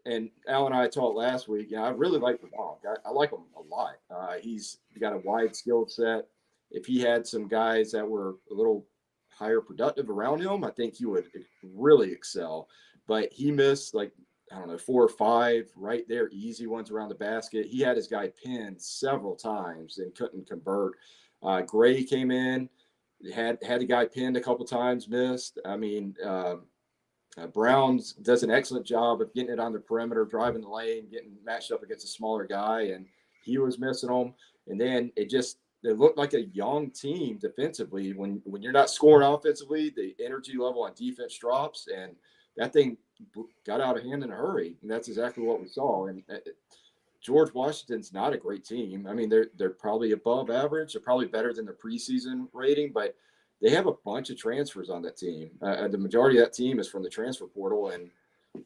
And Al and I talked last week. I really like LeBlanc. I like him a lot. He's got a wide skill set. If he had some guys that were a little higher productive around him, I think he would really excel. But he missed 4 or 5 right there, easy ones around the basket. He had his guy pinned several times and couldn't convert. Gray came in, had the guy pinned a couple times, missed. I mean, Browns does an excellent job of getting it on the perimeter, driving the lane, getting matched up against a smaller guy, and he was missing them. And then it looked like a young team defensively. When you're not scoring offensively, the energy level on defense drops, and that thing got out of hand in a hurry. And that's exactly what we saw. And George Washington's not a great team. I mean, they're probably above average. They're probably better than the preseason rating, but they have a bunch of transfers on that team. The majority of that team is from the transfer portal, and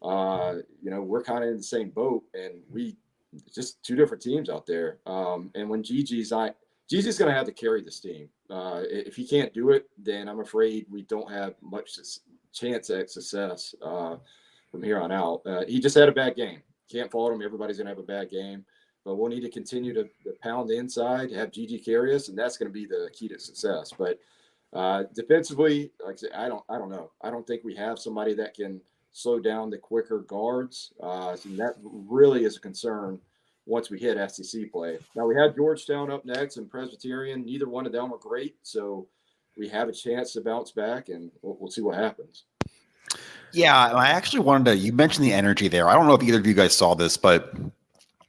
we're kind of in the same boat. And we just two different teams out there. And when Gigi's going to have to carry this team. If he can't do it, then I'm afraid we don't have much chance at success from here on out. He just had a bad game. Can't fault him. Everybody's going to have a bad game. But we'll need to continue to pound the inside, have Gigi carry us, and that's going to be the key to success. But defensively, like I said, I don't know. I don't think we have somebody that can slow down the quicker guards. So that really is a concern once we hit SEC play. Now, we had Georgetown up next and Presbyterian. Neither one of them were great, so we have a chance to bounce back, and we'll see what happens. Yeah, I actually wanted to – you mentioned the energy there. I don't know if either of you guys saw this, but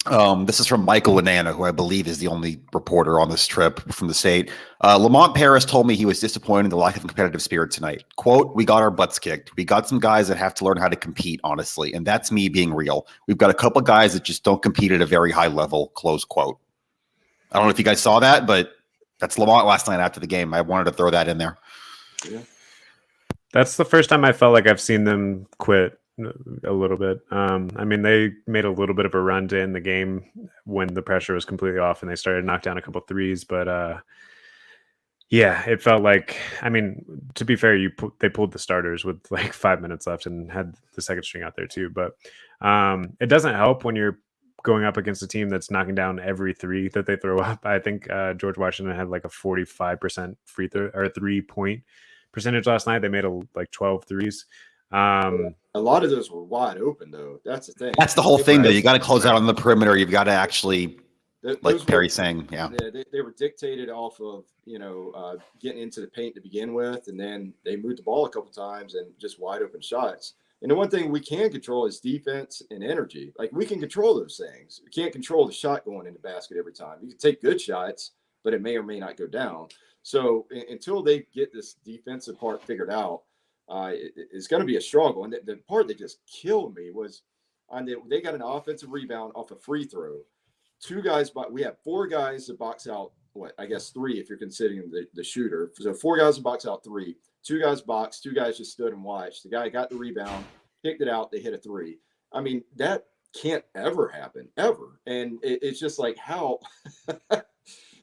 this is from Michael Lanana, who I believe is the only reporter on this trip from the state. Lamont Paris told me he was disappointed in the lack of competitive spirit tonight. Quote, "We got our butts kicked. We got some guys that have to learn how to compete, honestly, and that's me being real. We've got a couple of guys that just don't compete at a very high level," close quote. I don't know if you guys saw that, but that's Lamont last night after the game. I wanted to throw that in there. Yeah. That's the first time I felt like I've seen them quit a little bit. I mean, they made a little bit of a run to end the game when the pressure was completely off and they started to knock down a couple threes. But yeah, it felt like, I mean, to be fair, they pulled the starters with like 5 minutes left and had the second string out there too. But it doesn't help when you're going up against a team that's knocking down every three that they throw up. I think George Washington had like a 45% free throw or 3-point percentage last night. They made like 12 threes. A lot of those were wide open, though. That's the thing. That's the whole thing, though. You got to close out on the perimeter. You've got to actually, like Perry's saying, yeah. They were dictated off of, getting into the paint to begin with, and then they moved the ball a couple times and just wide open shots. And the one thing we can control is defense and energy. Like, we can control those things. We can't control the shot going in the basket every time. You can take good shots, but it may or may not go down. So until they get this defensive part figured out, it's going to be a struggle. And the part that just killed me was they got an offensive rebound off a free throw. We have 4 guys that box out, 3 if you're considering the shooter. So 4 guys that box out 3. 2 guys boxed, 2 guys just stood and watched. The guy got the rebound, kicked it out, they hit a 3. I mean, that can't ever happen, ever. And it's just like, how –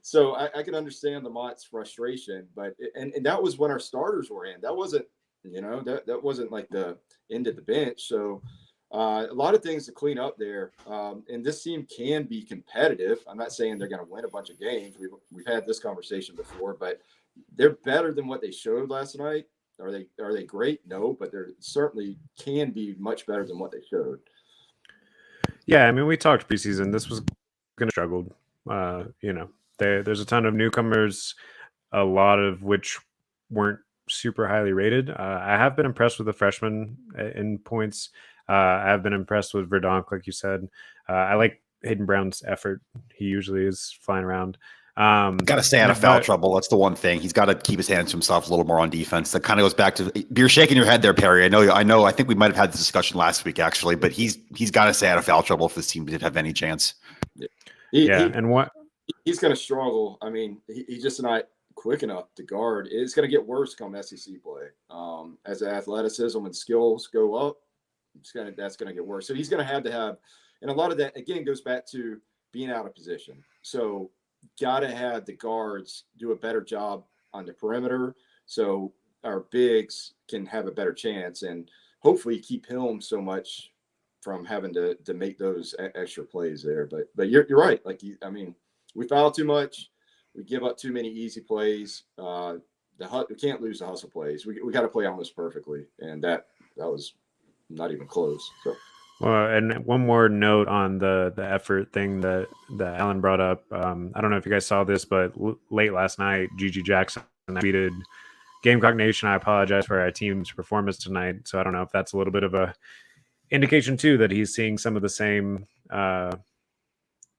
so I can understand Lamont's frustration, but and that was when our starters were in. That wasn't, that wasn't like the end of the bench. So a lot of things to clean up there. And this team can be competitive. I'm not saying they're going to win a bunch of games. We've had this conversation before, but they're better than what they showed last night. Are they great? No, but they certainly can be much better than what they showed. Yeah, I mean, we talked preseason. This was going to struggle. There's a ton of newcomers, a lot of which weren't super highly rated. I have been impressed with the freshmen in points. I have been impressed with Verdonk, like you said. I like Hayden Brown's effort. He usually is flying around. Got to stay out of foul trouble. That's the one thing. He's got to keep his hands to himself a little more on defense. That kind of goes back to you're shaking your head there, Perry. I know. I think we might have had this discussion last week actually, but he's got to stay out of foul trouble if this team did have any chance. And what he's going to struggle. I mean, he's just not quick enough to guard. It's going to get worse come SEC play. As athleticism and skills go up, that's going to get worse. So he's going to have, and a lot of that again goes back to being out of position. So got to have the guards do a better job on the perimeter so our bigs can have a better chance and hopefully keep him so much from having to make those extra plays there. But you're right. Like, we foul too much. We give up too many easy plays. We can't lose the hustle plays. We got to play almost perfectly. And that was not even close. So. And one more note on the effort thing that Alan brought up. I don't know if you guys saw this, but late last night, Gigi Jackson tweeted, "Gamecock Nation, I apologize for our team's performance tonight." So I don't know if that's a little bit of a indication too that he's seeing some of the same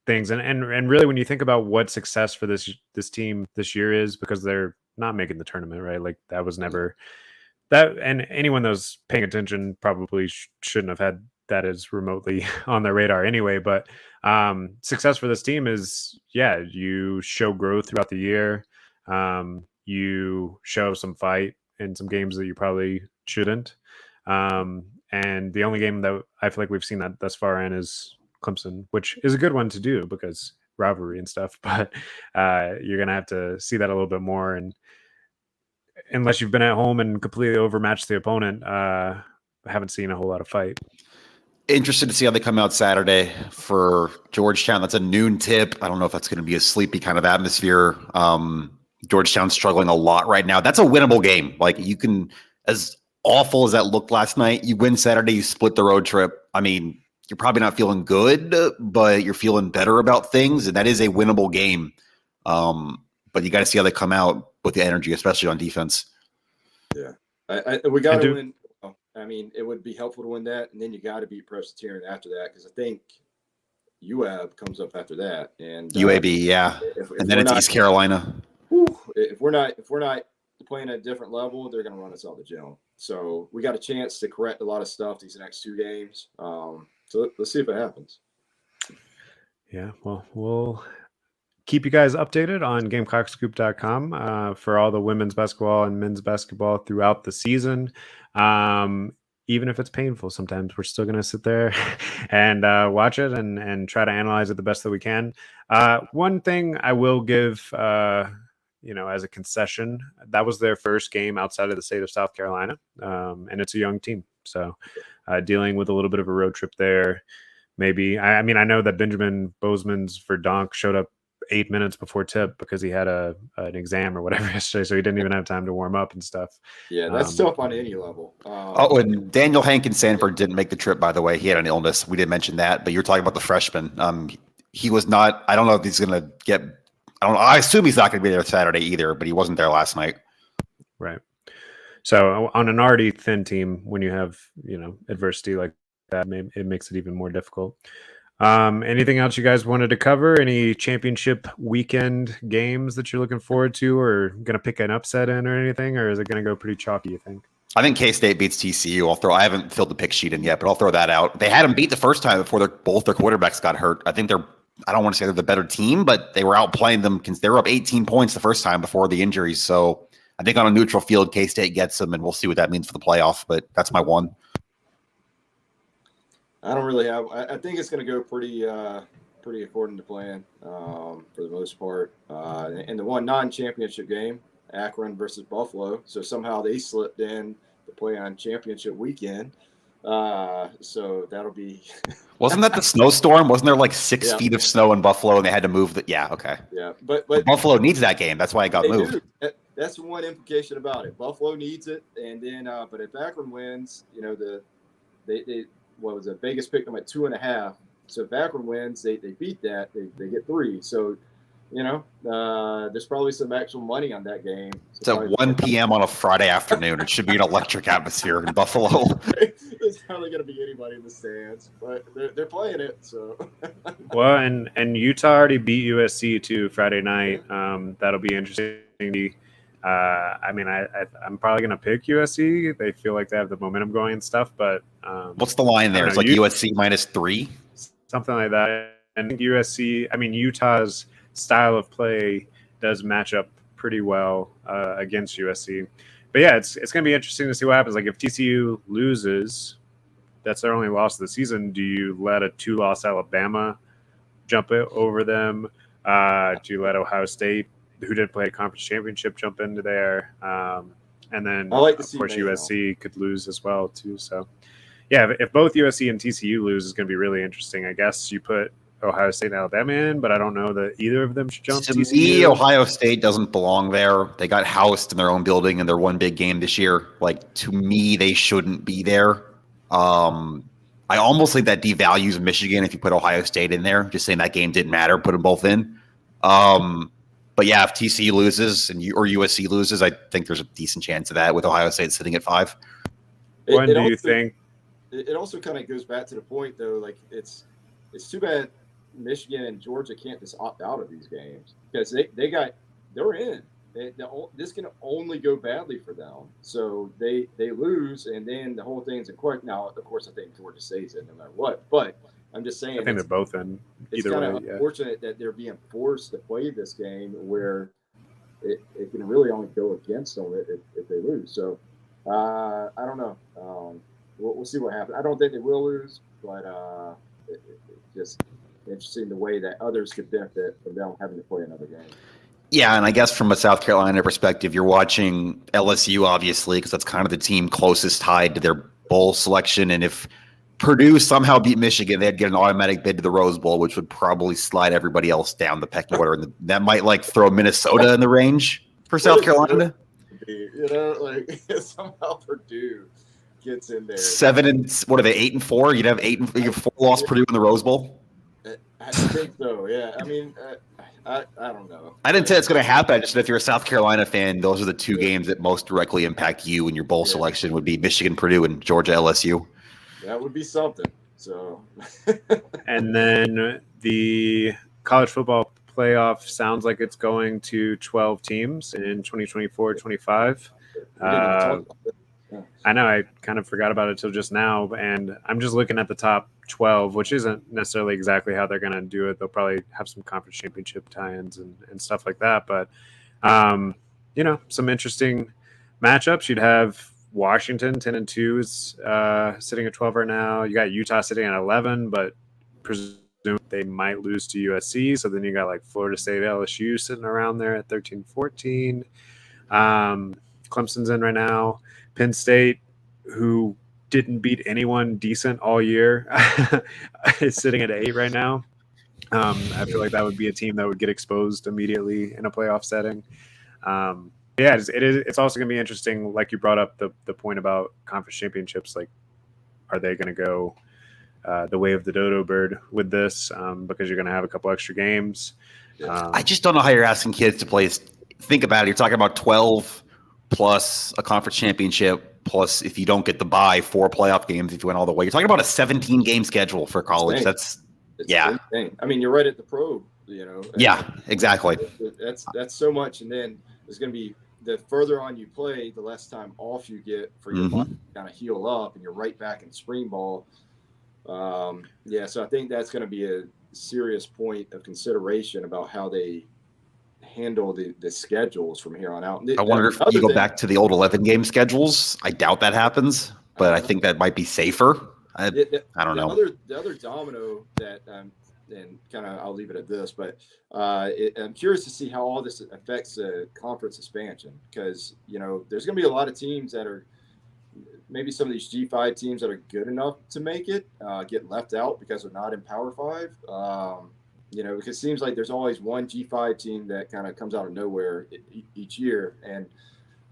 things. And really, when you think about what success for this team this year is, because they're not making the tournament, right? Like that was never that. And anyone that was paying attention probably shouldn't have had that is remotely on their radar anyway. But success for this team is, you show growth throughout the year. You show some fight in some games that you probably shouldn't. And the only game that I feel like we've seen that thus far in is Clemson, which is a good one to do because rivalry and stuff. But you're going to have to see that a little bit more. And unless you've been at home and completely overmatched the opponent, I haven't seen a whole lot of fight. Interested to see how they come out Saturday for Georgetown. That's a noon tip. I don't know if that's going to be a sleepy kind of atmosphere. Georgetown's struggling a lot right now. That's a winnable game. Like, you can, as awful as that looked last night, you win Saturday, you split the road trip. I mean, you're probably not feeling good, but you're feeling better about things. And that is a winnable game. But you got to see how they come out with the energy, especially on defense. Yeah. We got to win. I mean, it would be helpful to win that, and then you got to beat Presbyterian after that, because I think UAB comes up after that, and UAB, and then it's East Carolina. If we're not playing at a different level, they're going to run us out of the gym. So we got a chance to correct a lot of stuff these next two games. So let's see if it happens. Yeah, well, we'll keep you guys updated on GamecockScoop.com for all the women's basketball and men's basketball throughout the season. Even if it's painful, sometimes we're still going to sit there and watch it and try to analyze it the best that we can. One thing I will give, as a concession, that was their first game outside of the state of South Carolina, and it's a young team. So dealing with a little bit of a road trip there, maybe. I mean, I know that Benjamin Bozeman's Verdonk showed up 8 minutes before tip because he had an exam or whatever yesterday, so he didn't even have time to warm up and stuff. Yeah, that's tough on any level. And Daniel Hankins Sanford didn't make the trip, by the way. He had an illness. We didn't mention that, but you're talking about the freshman. He was not. I don't know if he's going to get. I don't know. I assume he's not going to be there Saturday either, but he wasn't there last night. Right. So on an already thin team, when you have adversity like that, it makes it even more difficult. Anything else you guys wanted to cover? Any championship weekend games that you're looking forward to, or going to pick an upset in or anything, or is it going to go pretty chalky, you think? I think K-State beats TCU. I haven't filled the pick sheet in yet, but I'll throw that out. They had them beat the first time before both their quarterbacks got hurt. I think I don't want to say they're the better team, but they were outplaying them. They were up 18 points the first time before the injuries. So I think on a neutral field, K-State gets them, and we'll see what that means for the playoff, but that's my one. I don't really have. I think it's going to go pretty according to plan for the most part. And the one non-championship game, Akron versus Buffalo. So somehow they slipped in to play on championship weekend. So that'll be. Wasn't that the snowstorm? Wasn't there like 6 feet of snow in Buffalo and they had to move? Okay. Yeah, but Buffalo needs that game. That's why it got moved. That's one implication about it. Buffalo needs it, and then but if Akron wins, they what was it? Vegas picked them at 2.5. So if Akron wins, they beat that, they get 3. So, there's probably some actual money on that game. It's at 1 p.m. on a Friday afternoon. It should be an electric atmosphere in Buffalo. There's probably going to be anybody in the stands, but they're playing it. So, well, and Utah already beat USC too Friday night. That'll be interesting. I'm probably going to pick USC. They feel like they have the momentum going and stuff. But what's the line there? It's like USC -3, something like that. And USC. Utah's style of play does match up pretty well against USC. But yeah, it's going to be interesting to see what happens. Like if TCU loses, that's their only loss of the season. Do you let a 2-loss Alabama jump it over them? Do you let Ohio State, who did play a conference championship, jump into there? And then, of course, USC could lose as well, too. So, yeah, if both USC and TCU lose, it's going to be really interesting. I guess you put Ohio State and Alabama in, but I don't know that either of them should jump. To me, Ohio State doesn't belong there. They got housed in their own building in their one big game this year. Like, to me, they shouldn't be there. I almost think that devalues Michigan if you put Ohio State in there. Just saying that game didn't matter. Put them both in. But yeah, if TCU loses or USC loses, I think there's a decent chance of that with Ohio State sitting at 5. When do you think? It also kind of goes back to the point, though. Like it's too bad Michigan and Georgia can't just opt out of these games because they're in. This can only go badly for them. So they lose, and then the whole thing's in question. Now, of course, I think Georgia stays in no matter what. But I'm just saying, I think they're both in. It's kind of unfortunate that they're being forced to play this game where it can really only go against them if they lose. So I don't know. We'll see what happens. I don't think they will lose, but it's just interesting the way that others could benefit from them having to play another game. Yeah, and I guess from a South Carolina perspective, you're watching LSU, obviously, because that's kind of the team closest tied to their bowl selection. And if Purdue somehow beat Michigan, they'd get an automatic bid to the Rose Bowl, which would probably slide everybody else down the pecking order. And that might throw Minnesota in the range for South Carolina. Somehow Purdue gets in there. 8-4? You'd have 4 lost Purdue in the Rose Bowl. I think so. Yeah. I don't know. I didn't say it's going to happen. I just said if you're a South Carolina fan, those are the 2 games that most directly impact you in your bowl selection would be Michigan, Purdue, and Georgia, LSU. That would be something. So, and then the college football playoff sounds like it's going to 12 teams in 2024-25. I know I kind of forgot about it till just now, and I'm just looking at the top 12, which isn't necessarily exactly how they're going to do it. They'll probably have some conference championship tie-ins and stuff like that. But, some interesting matchups. You'd have Washington 10-2 is sitting at 12 right now. You got Utah sitting at 11, but presume they might lose to USC. So then you got like Florida State, LSU sitting around there at 13-14. Clemson's in right now. Penn State, who didn't beat anyone decent all year, is sitting at 8 right now. I feel like that would be a team that would get exposed immediately in a playoff setting. It's also going to be interesting, like you brought up the point about conference championships. Like, are they going to go the way of the dodo bird with this because you're going to have a couple extra games? I just don't know how you're asking kids to play. Think about it. You're talking about 12 plus a conference championship, plus if you don't get the bye, 4 playoff games if you went all the way. You're talking about a 17-game schedule for college. It's insane. I mean, you're right at the probe, Yeah, exactly. That's so much, and then there's going to be the further on you play, the less time off you get for your body to kind of heal up, and you're right back in spring ball. So I think that's going to be a serious point of consideration about how they handle the schedules from here on out. I wonder if you go back to the old 11-game schedules. I doubt that happens, but I think that might be safer. I don't know. The other domino that and kind of I'll leave it at this, but I'm curious to see how all this affects conference expansion, because there's going to be a lot of teams that are maybe some of these G5 teams that are good enough to make it get left out because they're not in Power 5. Because it seems like there's always one G5 team that kind of comes out of nowhere each year. And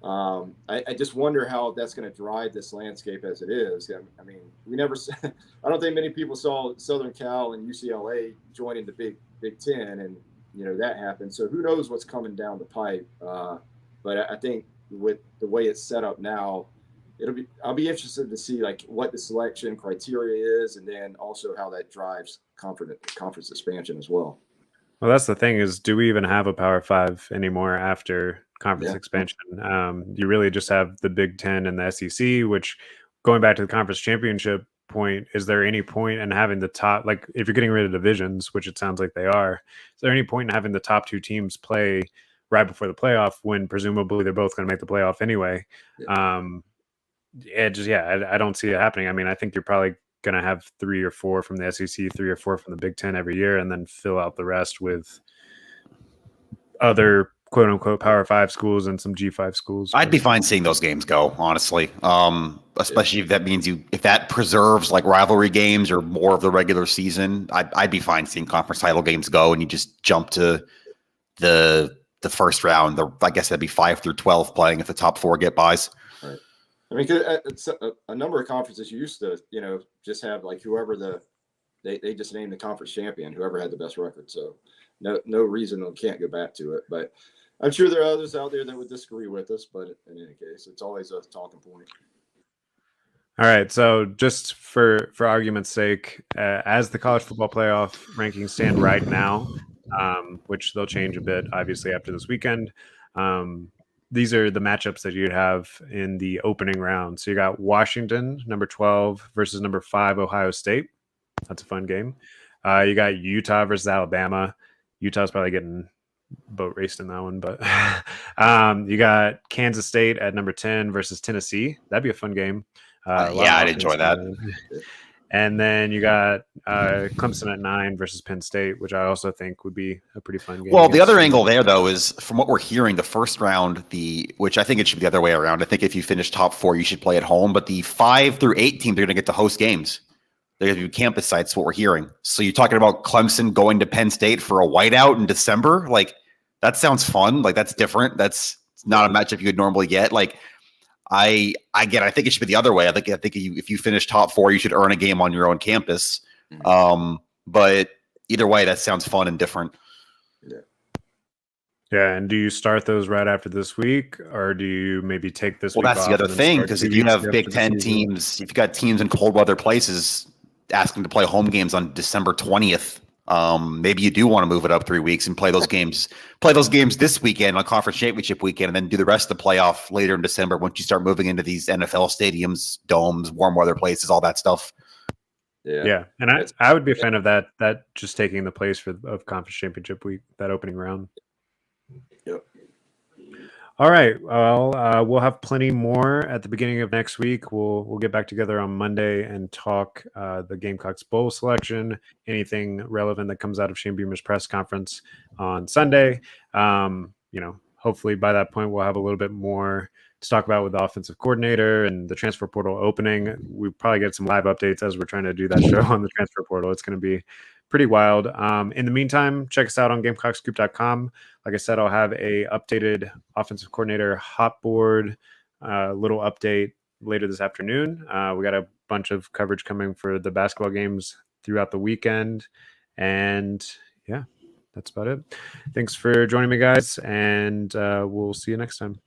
I just wonder how that's going to drive this landscape as it is. I mean, we never. I don't think many people saw Southern Cal and UCLA joining the Big Ten, and that happened. So who knows what's coming down the pipe? But I think with the way it's set up now, I'll be interested to see like what the selection criteria is, and then also how that drives conference expansion as well. Well, that's the thing is, do we even have a Power Five anymore after conference Yeah. expansion? You really just have the Big Ten and the SEC, which going back to the conference championship point, is there any point in having the top, like if you're getting rid of divisions, which it sounds like they are, is there any point in having the top two teams play right before the playoff when presumably they're both going to make the playoff anyway? Yeah. I don't see it happening. I mean, I think you're probably going to have 3 or 4 from the SEC, 3 or 4 from the Big Ten every year, and then fill out the rest with other quote unquote Power 5 schools and some G5 schools. I'd be fine seeing those games go, honestly. Especially if that means if that preserves like rivalry games or more of the regular season, I'd be fine seeing conference title games go, and you just jump to the first round. I guess that'd be 5 through 12 playing if the top 4 get buys. Right. I mean, it's a number of conferences used to, just have like whoever they just named the conference champion, whoever had the best record. So no reason we can't go back to it. But I'm sure there are others out there that would disagree with us. But in any case, it's always a talking point. All right. So just for argument's sake, as the college football playoff rankings stand right now, which they'll change a bit, obviously, after this weekend, these are the matchups that you'd have in the opening round. So you got Washington, number 12, versus number 5, Ohio State. That's a fun game. You got Utah versus Alabama. Utah's probably getting boat raced in that one, but you got Kansas State at number 10 versus Tennessee. That'd be a fun game. I'd enjoy that. And then you got Clemson at 9 versus Penn State, which I also think would be a pretty fun game. Well, the other angle there, though, is from what we're hearing, the first round, which I think it should be the other way around. I think if you finish top 4, you should play at home. But the 5 through 8 teams are going to get to host games. They're going to do campus sites, what we're hearing. So you're talking about Clemson going to Penn State for a whiteout in December? Like, that sounds fun. Like, that's different. That's not a matchup you would normally get. Like, I think it should be the other way. I think if you finish top 4, you should earn a game on your own campus. But either way, that sounds fun and different. Yeah. And do you start those right after this week, or do you maybe take this week off? Well, that's the other thing, because if you have Big Ten teams, if you've got teams in cold weather places asking to play home games on December 20th, maybe you do want to move it up 3 weeks and play those games this weekend on conference championship weekend, and then do the rest of the playoff later in December once you start moving into these NFL stadiums, domes, warm weather places, all that stuff. Yeah. And I would be a fan of that just taking the place of conference championship week, that opening round. Yep. All right. Well, we'll have plenty more at the beginning of next week. We'll get back together on Monday and talk the Gamecocks bowl selection, anything relevant that comes out of Shane Beamer's press conference on Sunday. Hopefully by that point we'll have a little bit more to talk about with the offensive coordinator and the transfer portal opening. We probably get some live updates as we're trying to do that show on the transfer portal. It's going to be pretty wild. In the meantime, check us out on GamecockScoop.com. Like I said, I'll have a updated offensive coordinator hot board little update later this afternoon. We got a bunch of coverage coming for the basketball games throughout the weekend. And yeah, that's about it. Thanks for joining me, guys. And we'll see you next time.